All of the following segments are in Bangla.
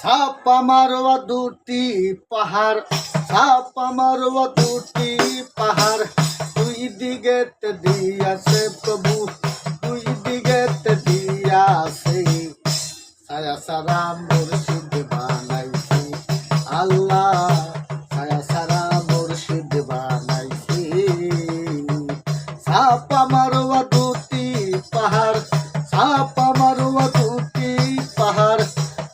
ছাপা মারোয়া দুটি পাহাড়, ছাপা মারোয়া দুটি পাহাড়, দুই দিগেতে দিয়াছে প্রভু, দুই দিগেতে দিয়াছে। ছায়া সারা মুর্শিদ বানাইছি আল্লাহ, ছায়া সারা মুর্শিদ বানাইছি। ছাপা মারোয়া দুটি পাহাড়, ছাপা মারোয়া দুটি পাহাড়,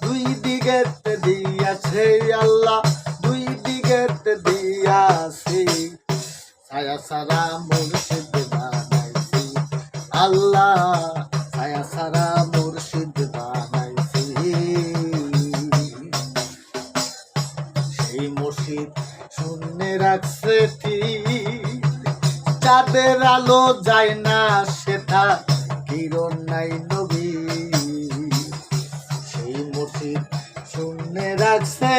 দুই দিগেতে দিয়াছে আল্লাহ, দুই দিগেতে দিয়াছে। ছায়া সারা মুর্শিদ বানাইছি আল্লাহ, ছায়া সারা মুর্শিদ বানাইছি। সেই মুর্শিদ শূন্যে রাখছে চাঁদের আলো যায় না সেটা, কিরণ নাই নবী। সেই মুর্শিদ শূন্যে রাখছে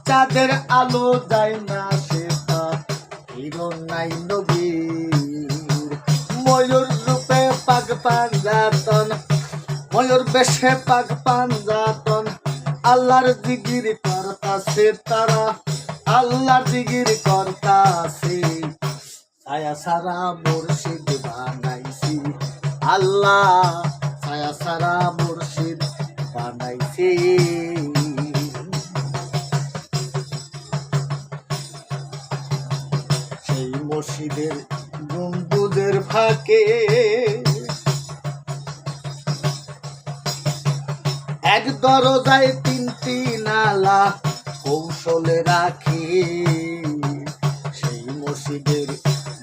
চাঁদের আলো যায় না সেটা, কিরণ নাই নবীর। ময়ূর রূপে পাগ পাঞ্জাতন, ময়ূর বেশে পাগ পাঞ্জাতন, আল্লাহর জিগির করতাছে তারা, আল্লাহর জিগির করতাছে। ছায়া সারা মুর্শিদ বানাইছি আল্লাহ, ছায়া সারা মুর্শিদ বানাইছি। সেই মুর্শিদের গম্বুজের ফাঁকে এক দরজায় তিনটি নালা কৌশলে রাখি। সেই মসজিদের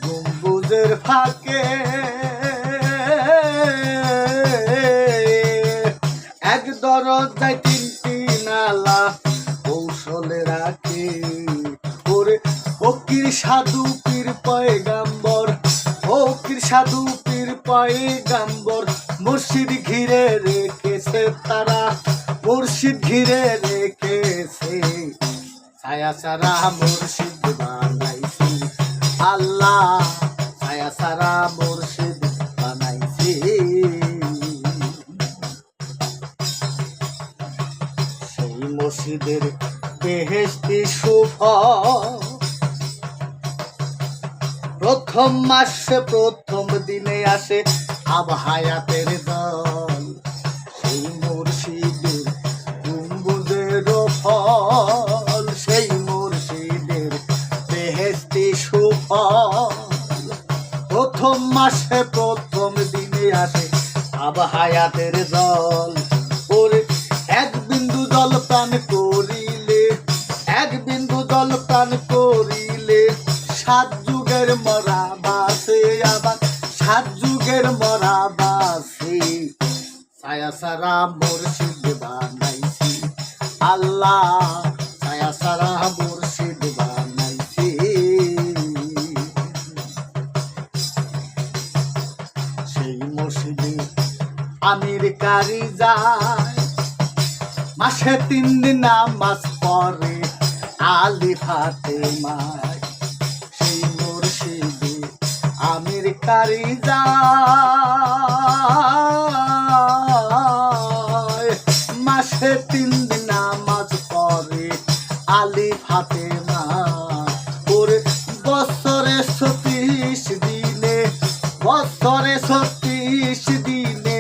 গম্বুজের ফাঁকে এক দরজায় তিনটি নালা কৌশলে রাখি। ওরে ফকির সাধু পীর পয়গাম্বর, ফকির সাধু পীর পয়গাম্বর, মুর্শিদ ঘিরে রেখেছে তারা, মুর্শিদ ঘিরে রেখেছে। ছায়া সারা মুর্শিদ বানাইছি আল্লাহ, ছায়া সারা মুর্শিদ বানাইছি। সেই মুর্শিদের বেহেশতি সুফল প্রথম মাসে প্রথম দিনে আসে আবহায়াতের দল। সেই মুর্শিদের গম্বুজের ফল, সেই মুর্শিদের বেহেশতি সুফল প্রথম মাসে প্রথম দিনে আসে আবহায়াতের জল। ওরে এক বিন্দু জল পান করিলে, এক বিন্দু জল পান করিলে সাত যুগের মরা বাসে, আবার সাত যুগের মরা বাসে। ছায়া সারা মুর্শিদ বানাইছি আল্লাহ, ছায়া সারা মুর্শিদ বানাইছি। সেই মুর্শিদে আমির কারি যায়, মাসে 3 দিন নামাজ পড়ে আলী ফাতেমায়। সেই মুর্শিদে আমির কারি যায়, মাসে 3 দিন নামাজ পড়ে আলী ফাতেমা। ওরে বছরে 36 দিনে, বছরে 36 দিনে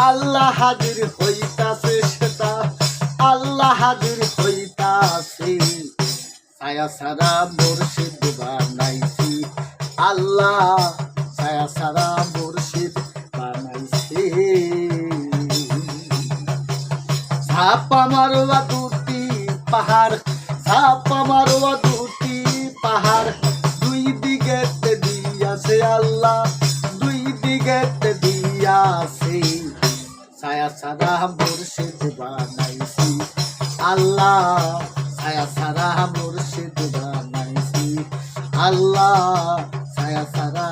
আল্লাহ হাজির হইতাছে সেটা, আল্লাহ হাজির হইতাছে। ছায়া সারা মুর্শিদ বানাইছি আল্লাহ, ছায়া সারা মুর্শিদ বানাইছি। ছাপা মারোয়া দুটি পাহাড়, ছাপা মারোয়া দুটি পাহাড়, দুই দিগেতে দিয়াছে আল্লাহ, দুই দিগেতে দিয়াছে। ছায়া সারা মুর্শিদ বানাইছি আল্লাহ, ছায়া সারা মুর্শিদ বানাইছি আল্লাহ, ছায়া সারা